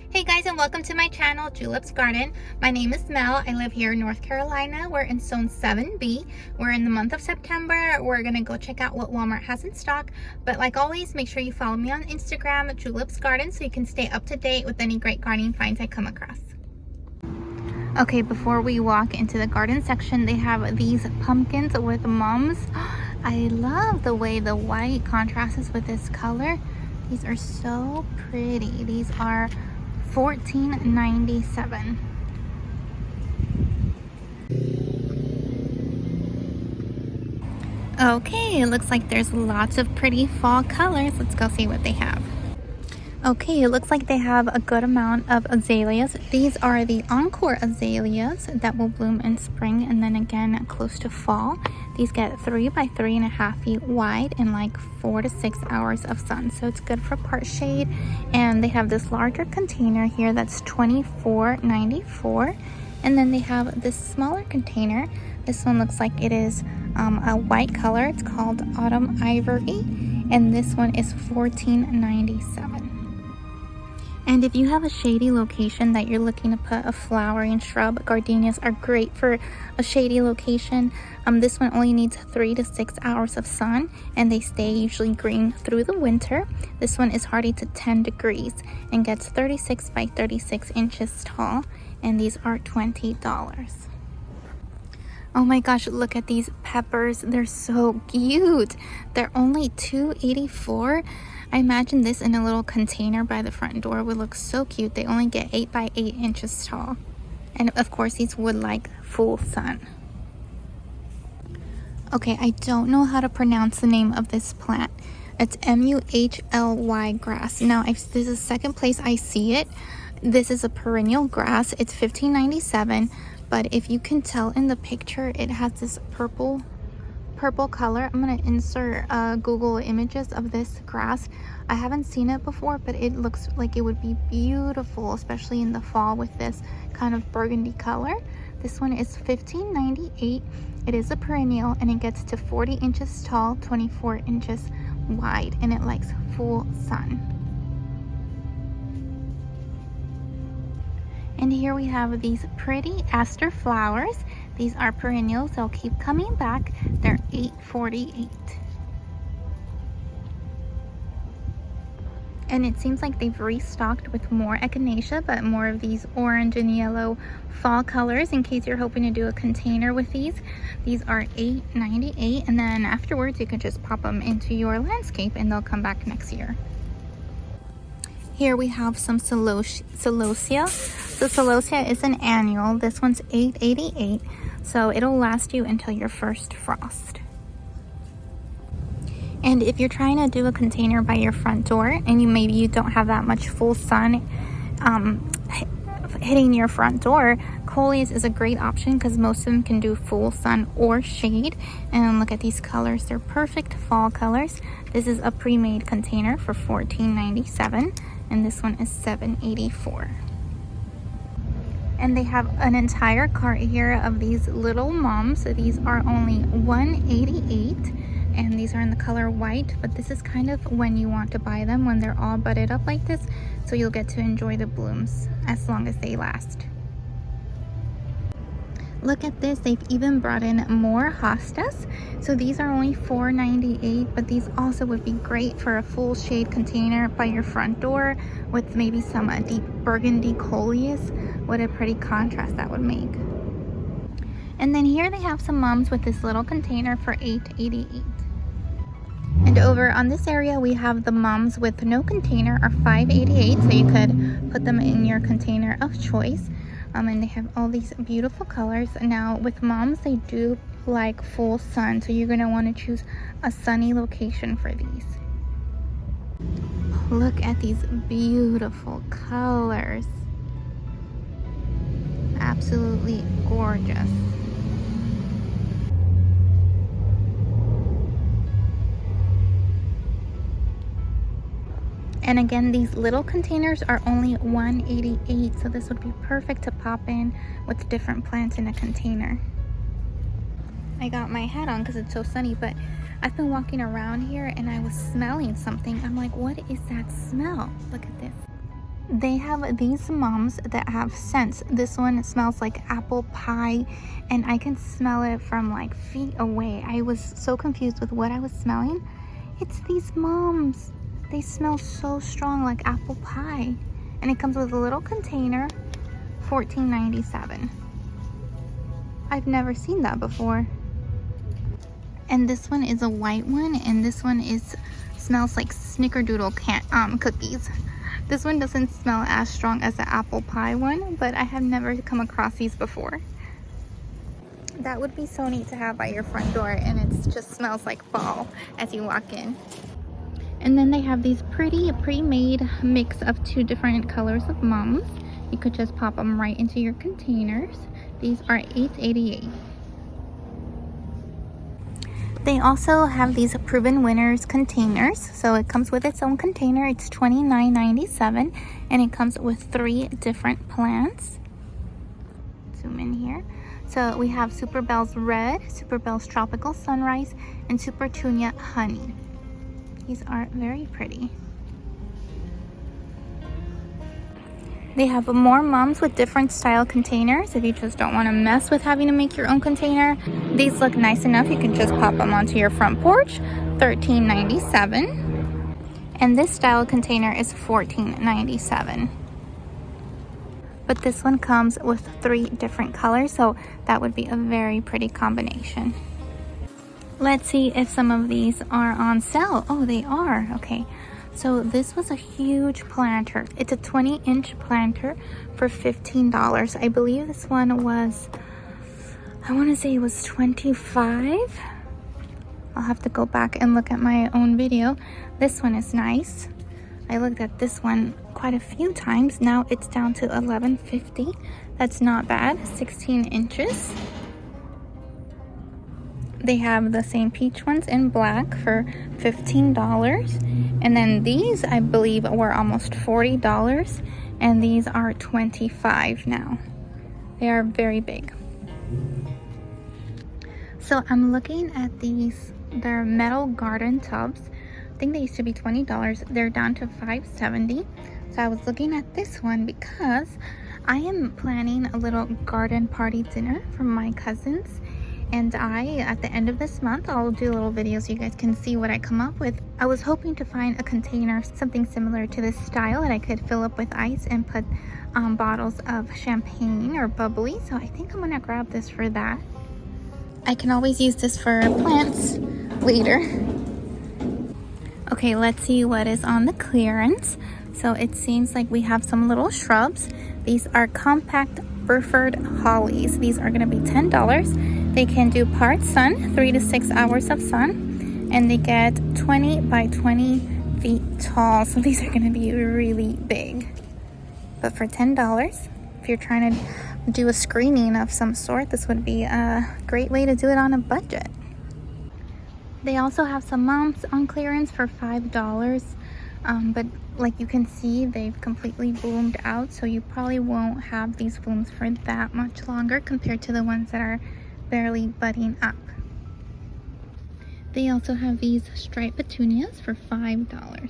Hey guys, and welcome to my channel, Julep's Garden. My name is Mel. I live here in North Carolina. We're in Zone 7B. We're in the month of September. We're gonna go check out what Walmart has in stock. But like always, make sure you follow me on Instagram, Julep's Garden, so you can stay up to date with any great gardening finds I come across. Okay, before we walk into the garden section, they have these pumpkins with mums. I love the way the white contrasts with this color. These are so pretty. These are $14.97. Okay, it looks like there's lots of pretty fall colors. Let's go see what they have. Okay, it looks like they have a good amount of azaleas. These are the Encore azaleas that will bloom in spring and then again close to fall. These get 3 by 3.5 feet wide and like 4 to 6 hours of sun. So it's good for part shade. And they have this larger container here that's $24.94. And then they have this smaller container. This one looks like it is a white color. It's called Autumn Ivory. And this one is $14.97. And if you have a shady location that you're looking to put a flowering shrub, gardenias are great for a shady location. This one only needs 3 to 6 hours of sun and they stay usually green through the winter. This one is hardy to 10 degrees and gets 36 by 36 inches tall, and these are $20. Oh my gosh, look at these peppers. They're so cute. They're only $2.84. I imagine this in a little container by the front door would look so cute. They only get 8 by 8 inches tall. And of course, these would like full sun. Okay, I don't know how to pronounce the name of this plant. It's Muhly grass. Now, this is the second place I see it. This is a perennial grass. It's $15.97. But if you can tell in the picture, it has this purple color. I'm gonna insert Google images of this grass. I haven't seen it before, but it looks like it would be beautiful, especially in the fall with this kind of burgundy color. This one is $15.98. It is a perennial and it gets to 40 inches tall, 24 inches wide, and it likes full sun. And here we have these pretty aster flowers. These are perennials. They'll keep coming back. They're $8.48. And it seems like they've restocked with more echinacea, but more of these orange and yellow fall colors in case you're hoping to do a container with these. These are $8.98, and then afterwards you can just pop them into your landscape and they'll come back next year. Here we have some celosia. So celosia is an annual. This one's $8.88. So it'll last you until your first frost. And if you're trying to do a container by your front door and maybe you don't have that much full sun hitting your front door, Coleus is a great option because most of them can do full sun or shade. And look at these colors. They're perfect fall colors. This is a pre-made container for $14.97. And this one is $7.84. And they have an entire cart here of these little mums. So these are only $1.88, and these are in the color white, but this is kind of when you want to buy them, when they're all budded up like this, so you'll get to enjoy the blooms as long as they last. Look at this, they've even brought in more hostas. So these are only $4.98, but these also would be great for a full shade container by your front door with maybe some deep burgundy coleus. What a pretty contrast that would make. And then here they have some mums with this little container for $8.88. And over on this area, we have the mums with no container are $5.88, so you could put them in your container of choice. And they have all these beautiful colors. Now with mums, they do like full sun, so you're gonna want to choose a sunny location for these. Look at these beautiful colors. Absolutely gorgeous. And again, these little containers are only $1.88, so this would be perfect to pop in with different plants in a container. I got my hat on because it's so sunny, but I've been walking around here and I was smelling something. I'm like, what is that smell? Look at this. They have these mums that have scents. This one smells like apple pie, and I can smell it from like feet away. I was so confused with what I was smelling. It's these mums. They smell so strong, like apple pie. And it comes with a little container, $14.97. I've never seen that before. And this one is a white one, and this one smells like snickerdoodle cookies. This one doesn't smell as strong as the apple pie one, but I have never come across these before. That would be so neat to have by your front door, and it just smells like fall as you walk in. And then they have these pretty pre-made mix of 2 different colors of mums. You could just pop them right into your containers. These are $8.88. They also have these Proven Winners containers. So it comes with its own container. It's $29.97, and it comes with 3 different plants. Zoom in here. So we have Super Bell's Red, Super Bell's Tropical Sunrise, and Super Tunia Honey. These are very pretty. They have more mums with different style containers if you just don't want to mess with having to make your own container. These look nice enough. You can just pop them onto your front porch. $13.97. And this style container is $14.97. But this one comes with 3 different colors, so that would be a very pretty combination. Let's see if some of these are on sale. Oh, they are. Okay. So this was a huge planter. It's a 20-inch planter for $15. I believe this one was, I want to say it was $25. I'll have to go back and look at my own video. This one is nice. I looked at this one quite a few times. Now it's down to $11.50. That's not bad. 16 inches. They have the same peach ones in black for $15. And then these, I believe, were almost $40. And these are $25 now. They are very big. So I'm looking at these. They're metal garden tubs. I think they used to be $20. They're down to $5.70. So I was looking at this one because I am planning a little garden party dinner for my cousins. And at the end of this month, I'll do little videos so you guys can see what I come up with. I was hoping to find a container, something similar to this style, that I could fill up with ice and put bottles of champagne or bubbly. So I think I'm gonna grab this for that. I can always use this for plants later. Okay, let's see what is on the clearance. So it seems like we have some little shrubs. These are compact Burford hollies. These are gonna be $10. They can do part sun, 3 to 6 hours of sun, and they get 20 by 20 feet tall. So these are gonna be really big. But for $10, if you're trying to do a screening of some sort, this would be a great way to do it on a budget. They also have some mums on clearance for $5. But like you can see, they've completely bloomed out, so you probably won't have these blooms for that much longer compared to the ones that are barely budding up. They also have these striped petunias for $5.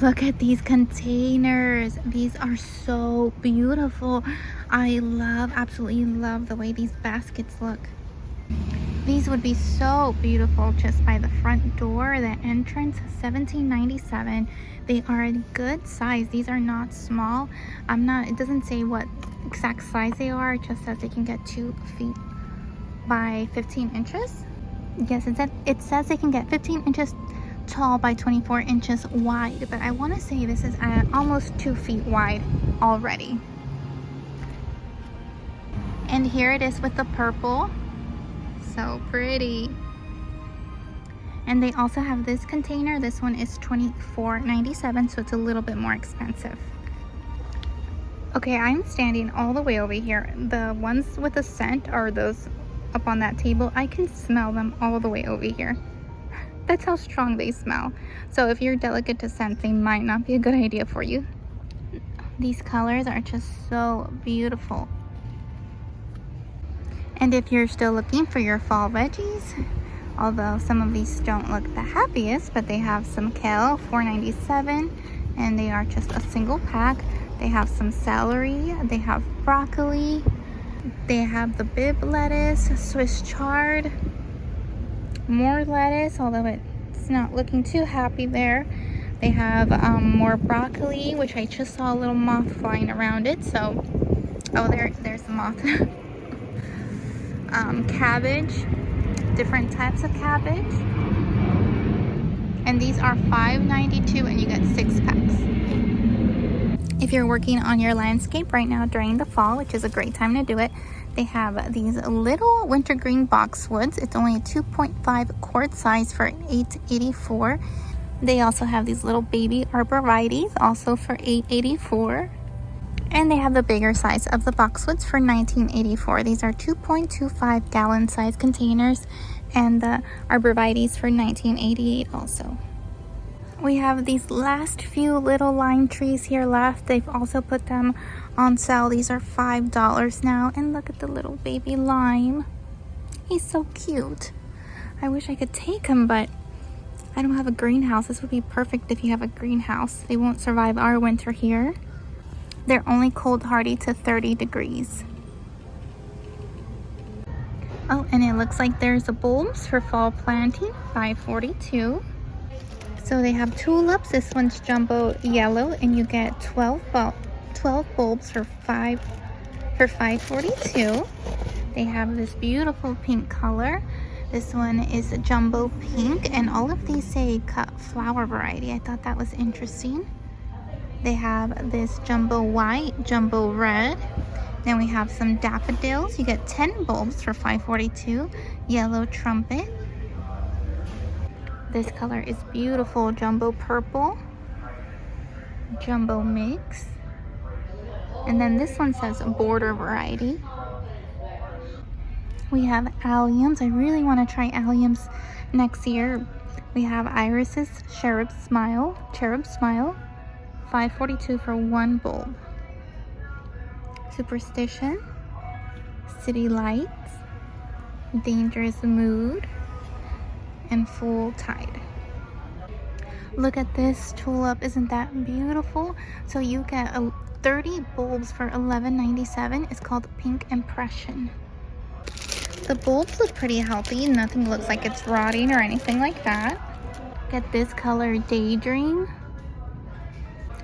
Look at these containers. These are so beautiful. I absolutely love the way these baskets look. These would be so beautiful just by the front door, the entrance. $17.97. They are a good size. These are not small. It doesn't say what exact size they are. It just says they can get 2 feet by 15 inches. Yes, it says they can get 15 inches tall by 24 inches wide, but I want to say this is almost 2 feet wide already. And here it is with the purple. So pretty. And they also have this container. This one is $24.97, so it's a little bit more expensive. Okay, I'm standing all the way over here. The ones with the scent are those up on that table. I can smell them all the way over here. That's how strong they smell. So if you're delicate to scent, they might not be a good idea for you. These colors are just so beautiful. And if you're still looking for your fall veggies, although some of these don't look the happiest, but they have some kale, $4.97, and they are just a single pack. They have some celery, they have broccoli, they have the Bibb lettuce, Swiss chard, more lettuce, although it's not looking too happy there. They have more broccoli, which I just saw a little moth flying around it, so oh, there's the moth. Cabbage, different types of cabbage, and these are $5.92 and you get 6 packs. If you're working on your landscape right now during the fall, which is a great time to do it, they have these little wintergreen boxwoods. It's only a 2.5 quart size for $8.84. They also have these little baby arborvitaes, also for $8.84. And they have the bigger size of the boxwoods for $19.84. These are 2.25 gallon size containers, and the arborvitaes for $19.88 also. We have these last few little lime trees here left. They've also put them on sale. These are $5 now. And look at the little baby lime. He's so cute. I wish I could take him, but I don't have a greenhouse. This would be perfect if you have a greenhouse. They won't survive our winter here. They're only cold hardy to 30 degrees. Oh, and it looks like there's a bulbs for fall planting, $5.42. So they have tulips. This one's jumbo yellow, and you get 12 bulbs for $5.42. They have this beautiful pink color. This one is jumbo pink, and all of these say cut flower variety. I thought that was interesting. They have this jumbo white, jumbo red. Then we have some daffodils. You get 10 bulbs for $5.42. Yellow trumpet. This color is beautiful, jumbo purple, jumbo mix. And then this one says border variety. We have alliums. I really want to try alliums next year. We have irises, cherub smile, $5.42 for 1 bulb. Superstition, city lights, dangerous mood, and full tide. Look at this tulip. Isn't that beautiful? So you get 30 bulbs for $11.97. It's called Pink Impression. The bulbs look pretty healthy. Nothing looks like it's rotting or anything like that. Get this color, Daydream.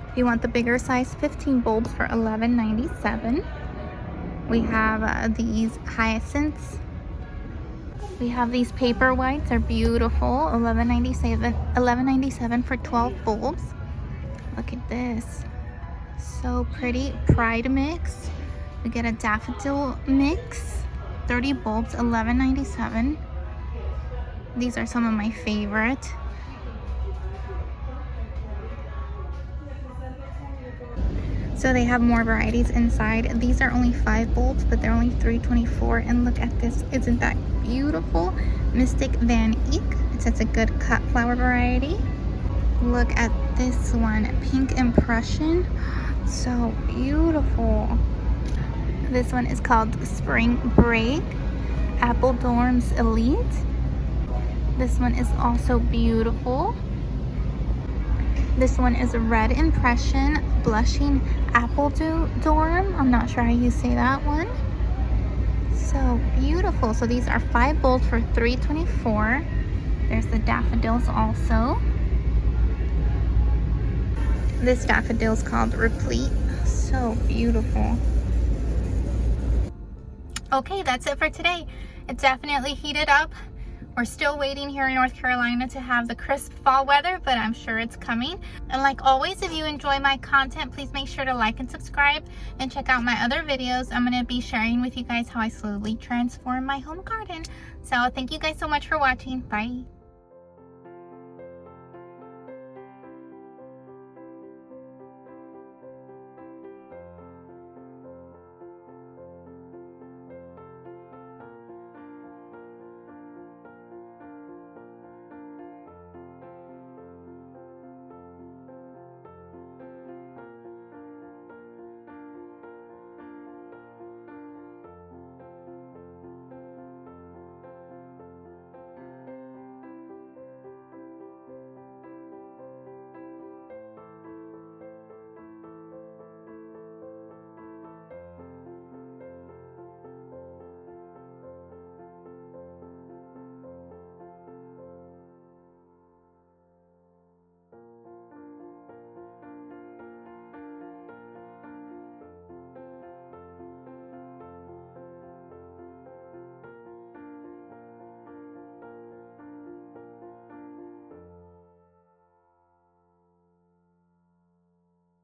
If you want the bigger size, 15 bulbs for $11.97. We have these hyacinths. We have these paper whites. They're beautiful. $11.97 for 12 bulbs. Look at this. So pretty. Pride mix. We get a daffodil mix. 30 bulbs, $11.97. These are some of my favorite. So they have more varieties inside. These are only 5 bulbs, but they're only $3.24. And look at this. Isn't that beautiful? Mystic Van Eyck. It says a good cut flower variety. Look at this one. Pink Impression. So beautiful. This one is called Spring Break. Apple Dorms Elite. This one is also beautiful. This one is Red Impression Blushing Apple Dorm. I'm not sure how you say that one. So beautiful. So these are 5 bulbs for $3.24. There's the daffodils also. This daffodil is called Replete. So beautiful. Okay, that's it for today. It definitely heated up. We're still waiting here in North Carolina to have the crisp fall weather, but I'm sure it's coming. And like always, if you enjoy my content, please make sure to like and subscribe and check out my other videos. I'm going to be sharing with you guys how I slowly transform my home garden. So thank you guys so much for watching. Bye.